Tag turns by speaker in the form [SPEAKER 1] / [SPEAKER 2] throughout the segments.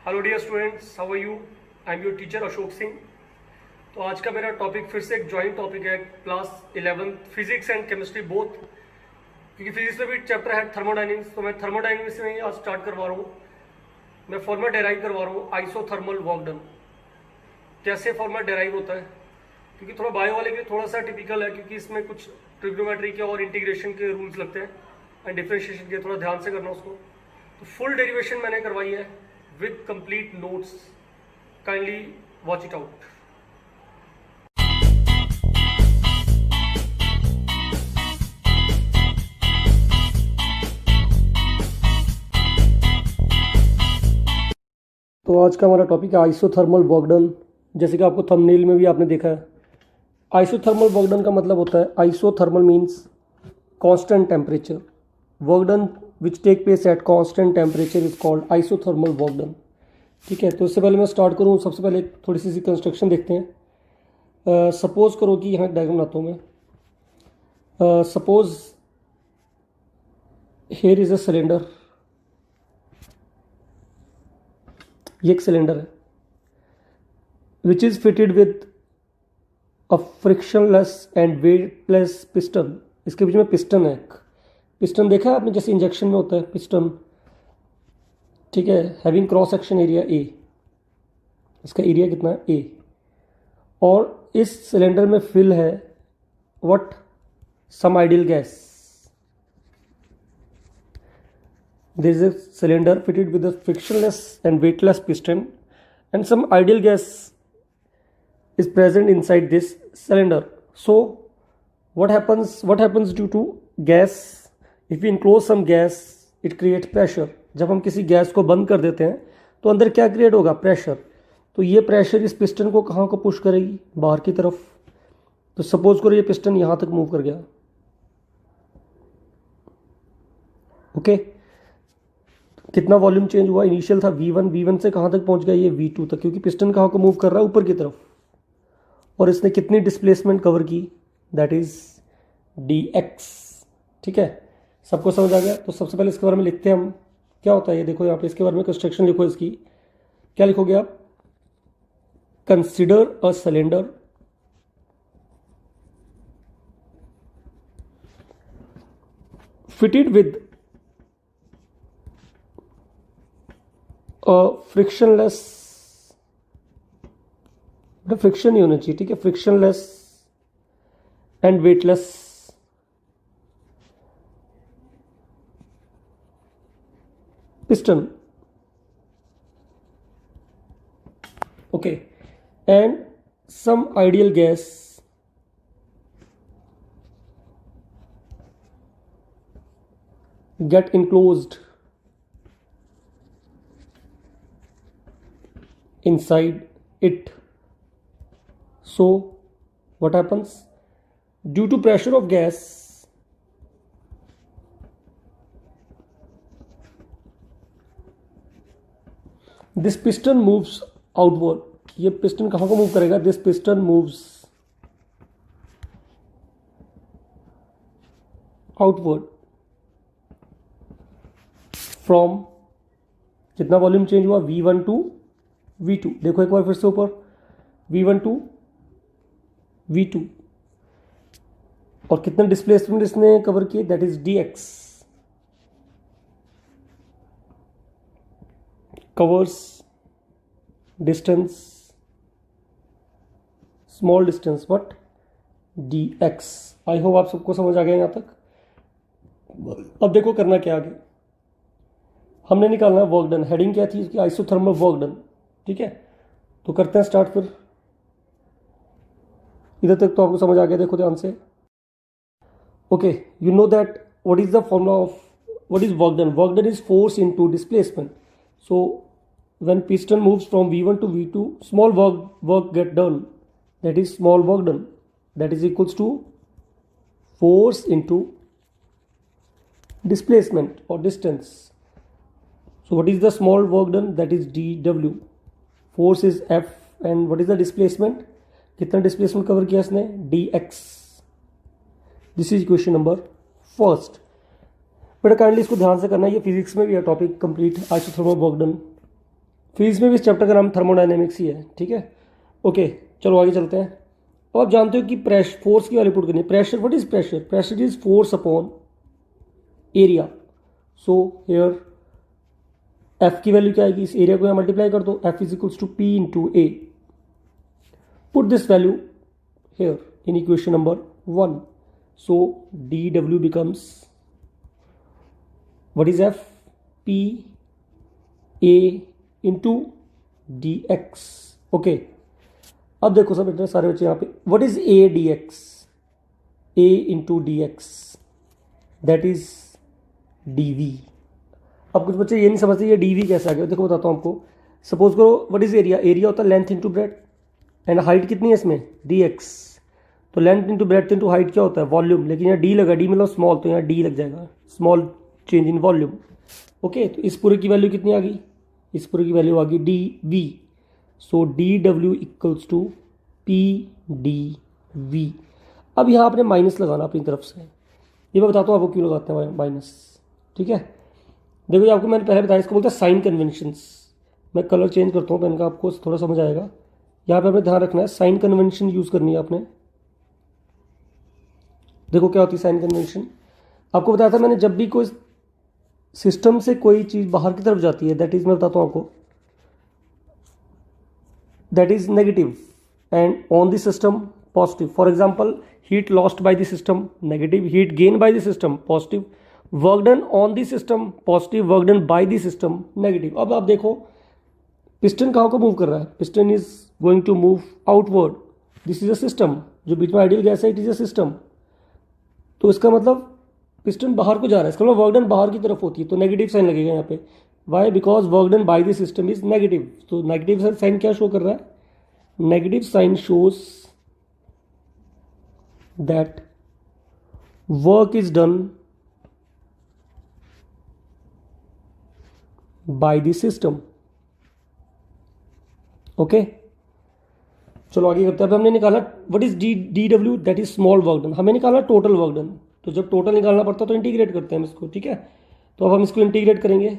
[SPEAKER 1] Hello dear students, how are you? I am your teacher Ashok Singh. तो आज का मेरा टॉपिक फिर से एक जॉइंट टॉपिक है, class 11 physics and chemistry both, क्योंकि फिजिक्स में भी चैप्टर है थर्मोडाइनमिक्स। तो मैं थर्मोडाइनमिक्स में ही आज स्टार्ट करवा रहा हूँ। मैं फॉर्मेट डेराइव करवा रहा हूँ आइसोथर्मल वर्क डन। कैसे फॉर्मेट डेराइव होता है, क्योंकि थोड़ा बायो वाले के लिए थोड़ा सा टिपिकल है, क्योंकि इसमें कुछ ट्रिग्नोमेट्री के और इंटीग्रेशन के रूल्स लगते हैं एंड डिफरेंशिएशन के, थोड़ा ध्यान से करना उसको। तो फुल डेरिवेशन मैंने करवाई है with complete notes. Kindly watch it out. तो आज का हमारा टॉपिक है आइसोथर्मल वर्क डन। जैसे कि आपको थंबनेल में भी आपने देखा है, आइसोथर्मल वर्क डन का मतलब होता है, isothermal means constant temperature. Work done which take place at constant temperature is called isothermal work done. ठीक है, तो इससे पहले मैं स्टार्ट करूँ, सबसे पहले थोड़ी सी कंस्ट्रक्शन देखते हैं। सपोज करो कि यहाँ डायग्राम बनाता हूँ मैं। Suppose here is a cylinder. ये एक सिलेंडर है which is fitted with a frictionless and weightless piston. इसके बीच में पिस्टन है। एक पिस्टन देखा है आपने, जैसे इंजेक्शन में होता है पिस्टन। ठीक है, having cross section area A. इसका एरिया कितना है? ए। और इस सिलेंडर में फिल है what? Some ideal gas. There is a cylinder fitted with a frictionless and weightless piston and some ideal gas is present inside this cylinder. So what happens due to gas? If we enclose some gas, it creates pressure. जब हम किसी gas को बंद कर देते हैं तो अंदर क्या क्रिएट होगा? प्रेशर। तो ये प्रेशर इस पिस्टन को कहाँ को पुश करेगी? बाहर की तरफ। तो सपोज करो ये पिस्टन यहाँ तक मूव कर गया। ओके, कितना वॉल्यूम चेंज हुआ? इनिशियल था V1, V1 से कहाँ तक पहुँच गया? ये V2 तक, क्योंकि पिस्टन कहाँ को मूव कर रहा है? ऊपर की तरफ। और इसने कितनी डिस्प्लेसमेंट कवर की? That is dx। ठीक है, सबको समझ आ गया? तो सबसे पहले इसके बारे में लिखते हैं हम, क्या होता है ये देखो। यहाँ पे इसके बारे में कंस्ट्रक्शन लिखो। इसकी क्या लिखोगे आप? Consider a cylinder fitted with a frictionless, friction नहीं होना चाहिए, ठीक है, frictionless and weightless piston. Okay, and some ideal gas get enclosed inside it. So what happens? Due to pressure of gas, this piston moves outward. ये piston कहाँ को move करेगा? This piston moves outward from, कितना volume change हुआ? V1 to V2। देखो एक बार फिर से ऊपर, V1 टू V2। और कितना डिस्प्लेसमेंट इसने कवर किए? That is dx। Covers distance, small distance, what? dx। I hope आप सबको समझ आ गया यहाँ तक। अब देखो करना क्या आगे। हमने निकालना है वर्क डन। हेडिंग क्या थी इसकी? Isothermal work done. ठीक है, तो करते हैं स्टार्ट फिर। इधर तक तो आपको समझ आ गया, देखो ध्यान से। Okay, you know that what is the formula of what is work done? Work done is force into displacement. So when piston moves from V1 to V2, small work get done, that is small work done, that is equals to force into displacement और distance. So what is the small work done? That is dW. Force is F and what is the displacement? कितना displacement cover किया इसने? dx. This is question number first. बेटा kindly इसको ध्यान से करना है, ये फिजिक्स में भी है topic complete, isothermal work done. Physics में भी इस चैप्टर का नाम थर्मोडायनेमिक्स ही है, ठीक है। ओके, चलो आगे चलते हैं। अब आप जानते हो कि प्रेशर, फोर्स की वैल्यू पुट करनी है। Pressure, what is pressure? Pressure is force upon area. So here F की वैल्यू क्या आएगी? इस एरिया को यहाँ मल्टीप्लाई कर दो, F is equals to P into A. Put this value here in equation number 1. So dW becomes, what is F? P A into dx. Okay, अब देखो सब इतने सारे बच्चे यहाँ पे, what is A dx? A into dx, that is dV. अब कुछ बच्चे ये नहीं समझते ये dV कैसे आ गया। देखो बताता हूँ आपको। सपोज करो what is एरिया? एरिया होता है length into breadth, and height कितनी है इसमें? dx। तो length into breadth into height क्या होता है? वॉल्यूम। लेकिन यहाँ डी लगा, डी मतलब स्मॉल, तो यहाँ डी लग जाएगा, small change in volume. Okay, तो इस पूरे की वैल्यू कितनी आ गई? इस पूरे की वैल्यू आ गई D V. So D W equals to P D V. अब यहाँ आपने माइनस लगाना अपनी तरफ से। ये मैं बताता हूँ आपको क्यों लगाते हैं माइनस, ठीक है। देखो ये आपको मैंने पहले बताया, इसको बोलते हैं साइन कन्वेंशंस। मैं कलर चेंज करता हूँ पेन का, आपको थोड़ा समझ आएगा। यहाँ पे आपने ध्यान रखना है, साइन कन्वेंशन यूज़ करनी है आपने। देखो क्या होती है साइन कन्वेंशन। आपको बताया था मैंने, जब भी कोई सिस्टम से कोई चीज़ बाहर की तरफ जाती है, दैट इज, मैं बताता हूँ आपको, that is negative, and on the system positive. For example, heat lost by the system negative, heat gain by the system positive, work done on the system positive, work done by the system negative. अब आप देखो piston कहाँ को move कर रहा है? Piston is going to move outward. This is a system, जो बीच में आइडियल गैस है, इट इज अ सिस्टम। तो इसका मतलब पिस्टन बाहर को जा रहा है, इसका मतलब वर्क डन बाहर की तरफ होती है, तो नेगेटिव साइन लगेगा यहाँ पे। Why? Because work done by the system is negative. तो नेगेटिव साइन क्या शो कर रहा है? Negative sign shows that work is done by the system. Okay, चलो आगे करते हैं। अब हमने निकाला what is D W, that is small work done. हमें निकाला टोटल वर्क डन। तो जब टोटल निकालना पड़ता है तो इंटीग्रेट करते हैं हम इसको, ठीक है। तो अब हम इसको इंटीग्रेट करेंगे।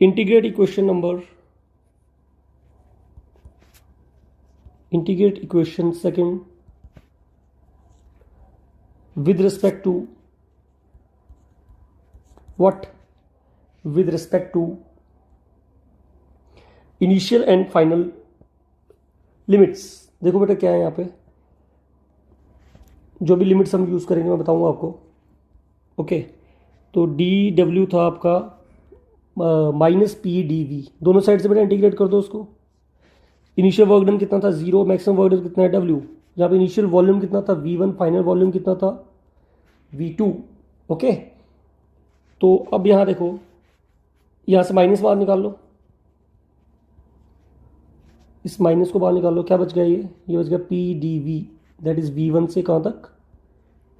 [SPEAKER 1] Integrate equation number, integrate equation second with respect to what? With respect to initial and final limits. देखो बेटा क्या है यहाँ पे, जो भी लिमिट्स हम यूज़ करेंगे मैं बताऊंगा आपको। ओके, तो डी डब्ल्यू था आपका माइनस पी डी वी, दोनों साइड से बेटा इंटीग्रेट कर दो उसको। इनिशियल वर्क डन कितना था? 0। मैक्सिमम वर्क डन कितना है? डब्ल्यू। यहाँ पे इनिशियल वॉल्यूम कितना था? V1। फाइनल वॉल्यूम कितना था? V2। ओके, तो अब यहाँ देखो, यहाँ से माइनस बाहर निकाल लो, इस माइनस को बाहर निकाल लो। क्या बच गया? ये बच गया P D V, that is V1 से कहाँ तक?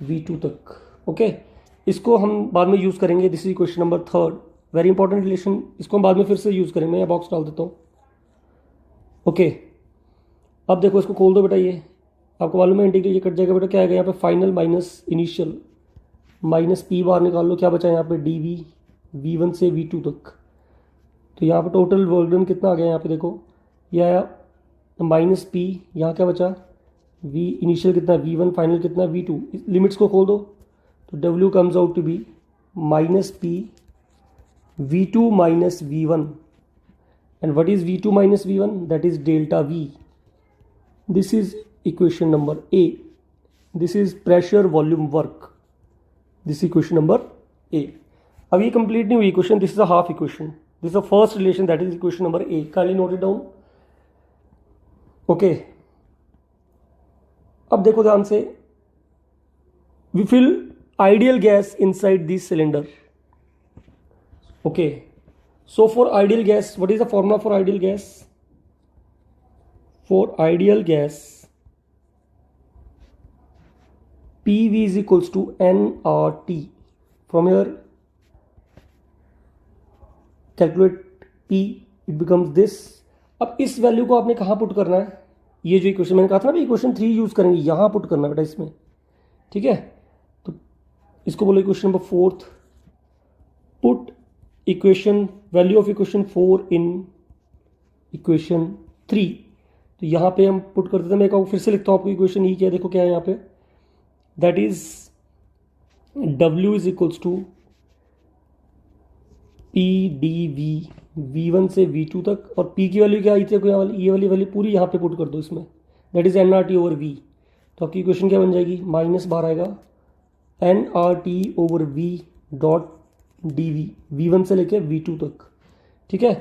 [SPEAKER 1] V2 तक। ओके, इसको हम बाद में यूज़ करेंगे। This is question number 3, very important relation. इसको हम बाद में फिर से यूज़ करेंगे। मैं यहाँ बॉक्स डाल देता हूँ। ओके, अब देखो इसको खोल दो बेटा। ये आपको मालूम है इंटीग्रेट ये कट जाएगा बेटा। क्या आएगा यहाँ पे? Final minus initial, minus P बाहर निकाल लो। क्या बचा यहाँ पे? डी वी, V1 से V2 तक। तो यहाँ पे टोटल वर्क डन कितना आ गया? यहाँ पे देखो ये आया माइनस पी, यहाँ क्या बचा? V इनिशियल कितना? V1। फाइनल कितना? V2। लिमिट्स को खोल दो तो W comes out to be minus P V2 minus V1। And what is V2 minus V1? That is delta V। This is equation number A। This is pressure volume work. This equation number A। अब ये complete नहीं हुई equation, this is a half equation. This is a first relation, that is equation number A। Kindly note it down. Okay, अब देखो ध्यान से, we fill ideal gas inside this cylinder. Okay, so for ideal gas, what is the formula for ideal gas? For ideal gas PV is equals to nRT. From here calculate P, it becomes this. अब इस value को आपने कहाँ put करना है? ये जो equation मैंने कहा था ना, इक्वेशन 3 यूज करेंगे, यहाँ पुट करना बेटा इसमें, ठीक है। तो इसको बोलो equation number 4, put equation, value of equation 4 in equation 3। तो यहाँ पे हम पुट करते थे, मैं एक बार फिर से लिखता हूँ आपको इक्वेशन ई क्या है, देखो क्या है यहाँ पे, that is W is equals to P D V, V1 से V2 तक, और P की वैल्यू क्या आई थी, ये वाली वैल्यू पूरी यहाँ पे पुट कर दो इसमें, that is NRT over V। तो आपकी इक्वेशन क्या बन जाएगी, माइनस बाहर आएगा NRT over V dot DV, V1 से लेके V2 तक। ठीक है,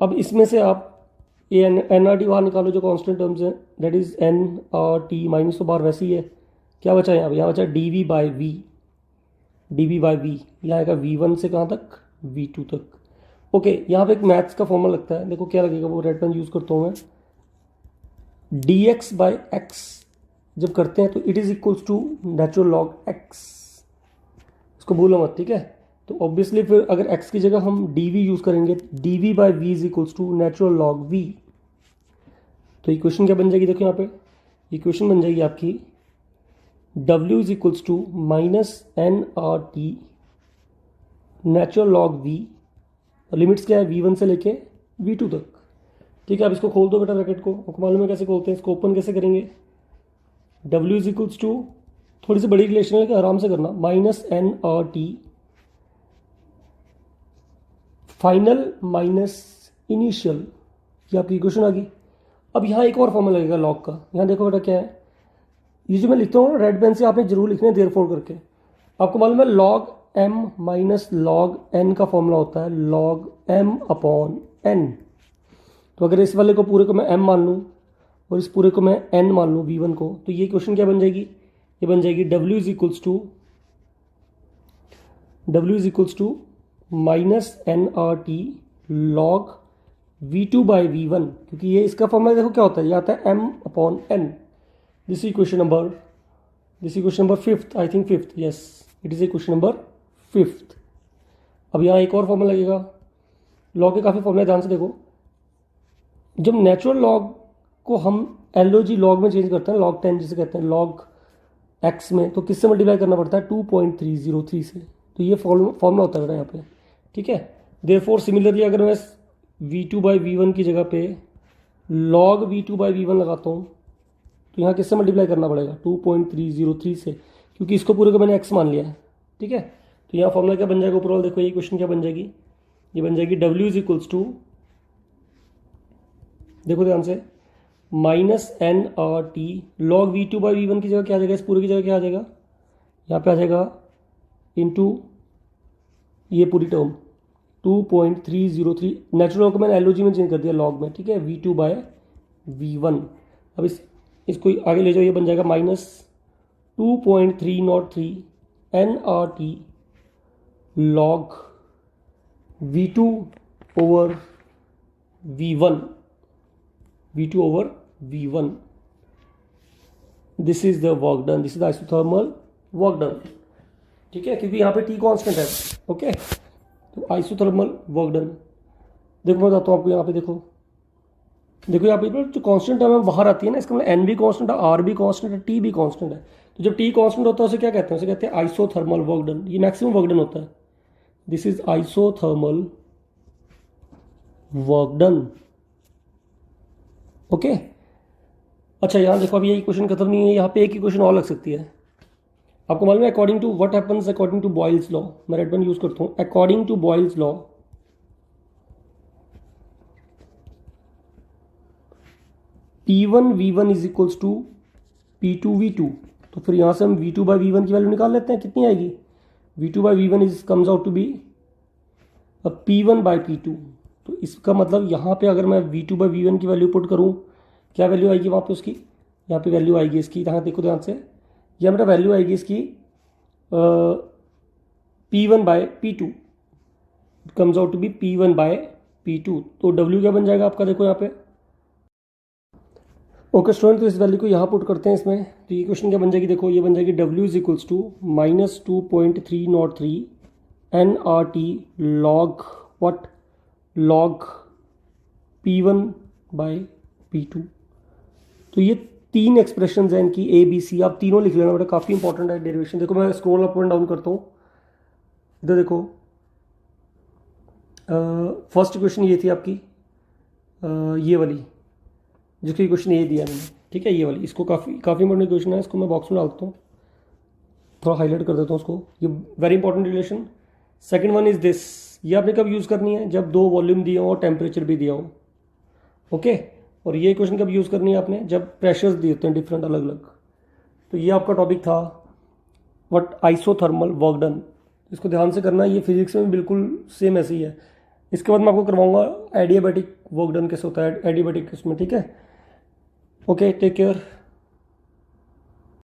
[SPEAKER 1] अब इसमें से आप ये NRT बाहर निकालो जो कांस्टेंट टर्म्स हैं, दैट इज NRT, माइनस तो बाहर वैसे ही है, क्या बचा यहाँ बचा DV by V, DV by V, यहाँ आएगा V1 से कहाँ तक, V2 तक। ओके, यहाँ पे एक मैथ्स का फॉर्मूला लगता है, देखो क्या लगेगा, वो रेड पेन यूज करता हूँ मैं, dx बाई x जब करते हैं तो it is equals to natural log x, इसको भूलो मत, ठीक है। तो ऑब्वियसली फिर अगर x की जगह हम dv यूज करेंगे, dv by v is equals to natural log v। तो इक्वेशन क्या बन जाएगी, देखो यहाँ पे इक्वेशन बन जाएगी आपकी w is equals to minus NRT natural log v, limits क्या है, V1 से लेके V2 तक। ठीक है, अब इसको खोल दो बेटा ब्रैकेट को, आपको मालूम है कैसे खोलते हैं, इसको ओपन कैसे करेंगे, W इज इक्वल्स टू, थोड़ी सी बड़ी रिलेशन है, आराम से करना, minus NRT final minus initial, ये आपकी इक्वेशन आ गई। अब यहाँ एक और फॉर्मूला लगेगा लॉग का, यहाँ देखो बेटा क्या है, ये जो मैं लिखता हूँ रेड पेन से आपने जरूर लिखना है देयरफॉर करके। आपको मालूम है log m minus log n का फॉर्मूला होता है लॉग m अपॉन n। तो अगर इस वाले को पूरे को मैं m मान लूँ और इस पूरे को मैं n मान लूँ V1 को, तो ये क्वेश्चन क्या बन जाएगी, ये बन जाएगी W is equals to minus NRT log V2 by V1, क्योंकि ये इसका फॉर्मूला देखो क्या होता है, ये आता है m upon n। This equation number fifth, I think fifth, yes it is equation number fifth. अब यहाँ एक और फॉर्मूला लगेगा, लॉग के काफ़ी फॉर्मूले ध्यान से देखो, जब नेचुरल लॉग को हम LOG लॉग में चेंज करते हैं, लॉग 10 जिसे कहते हैं लॉग x में, तो किससे मल्टीप्लाई करना पड़ता है, 2.303 से। तो ये फॉर्मूला होता है यहाँ पे, ठीक है। देयरफॉर सिमिलरली अगर मैं V2 बाई V1 की जगह पे लॉग V2 बाई V1 लगाता हूँ, तो यहाँ किससे मल्टीप्लाई करना पड़ेगा, 2.303 से, क्योंकि इसको पूरे को मैंने x मान लिया है, ठीक है। तो यहाँ फॉर्मूला क्या बन जाएगा ओवरऑल, देखो ये क्वेश्चन क्या बन जाएगी, ये बन जाएगी W इज इक्वल्स टू, देखो ध्यान से, minus NRT log V2 by V1 की जगह क्या आ जाएगा, इस पूरे की जगह क्या आ जाएगा, यहाँ पे आ जाएगा इनटू ये पूरी टर्म 2.303, नेचुरल को मैंने LOG में चेंज कर दिया लॉग में, ठीक है, V2 बाय V1। अब इसको आगे ले जाओ, ये बन जाएगा minus 2.303 NRT log V2 over V1, V2 over V1। This is the work done, this is the isothermal work done, ठीक है, क्योंकि यहाँ पे T कांस्टेंट है, ओके। तो आइसोथर्मल वर्क डन, देखो मैं बताता हूँ आपको, यहाँ पे देखो यहाँ पे जो कांस्टेंट टर्म है बाहर आती है ना, इसका मतलब N भी कांस्टेंट है, R भी कांस्टेंट है, T भी कांस्टेंट है। तो जब T कांस्टेंट होता है उसे क्या कहते हैं, उसे कहते हैं आइसोथर्मल वर्क डन, ये मैक्सिमम वर्क डन होता है, this is isothermal work done, okay. अच्छा यहाँ देखो, अभी ये क्वेश्चन खत्म नहीं है, यहाँ पे एक ही क्वेश्चन और लग सकती है। आपको मालूम है according to what happens according to Boyle's law, मैं रेड पेन यूज करता हूँ, according to Boyle's law P1 V1 is equals to P2 V2। तो फिर यहाँ से हम V2 बाई V1 की वैल्यू निकाल लेते हैं, कितनी आएगी, V2 by V1 is comes out to be P1 by P2। तो इसका मतलब यहाँ पे अगर मैं V2 बाई V1 की वैल्यू पुट करूँ, क्या वैल्यू आएगी वहाँ पे उसकी, यहाँ पे वैल्यू आएगी इसकी, यहाँ देखो ध्यान से, यह मेरा वैल्यू आएगी इसकी P1 by P2, comes out to be P1 by P2। तो W क्या बन जाएगा आपका, देखो यहाँ पे, ओके स्टूडेंट, तो इस वैल्यू को यहाँ पुट करते हैं इसमें, तो ये क्वेश्चन क्या बन जाएगी, देखो ये बन जाएगी W is equals to minus 2.303 NRT log what, log P1 by P2। तो ये तीन एक्सप्रेशंस हैं इनकी ABC, आप तीनों लिख लेना बेटा, काफ़ी इंपॉर्टेंट है डेरिवेशन। देखो मैं स्क्रॉल अप एंड डाउन करता हूँ, इधर देखो फर्स्ट क्वेश्चन ये थी आपकी ये वाली, जिसकी क्वेश्चन ये दिया मैंने, ठीक है, ये वाली, इसको काफ़ी इंपॉर्टेंट क्वेश्चन है, इसको मैं बॉक्स में डालता हूँ, थोड़ा हाईलाइट कर देता हूँ उसको, ये very important relation. Second one is this, ये आपने कब यूज़ करनी है, जब दो वॉल्यूम दिए हो और टेम्परेचर भी दिया हो, ओके। और ये क्वेश्चन कब यूज़ करनी है आपने, जब प्रेशर्स दिए होते हैं डिफरेंट अलग अलग। तो ये आपका टॉपिक था व्हाट आइसोथर्मल वर्क डन, इसको ध्यान से करना, ये फिजिक्स में बिल्कुल सेम ऐसे ही है। इसके बाद मैं आपको करवाऊंगा एडियाबैटिक वर्क डन कैसे होता है, एडियाबैटिक इसमें, ठीक है। Okay, take care.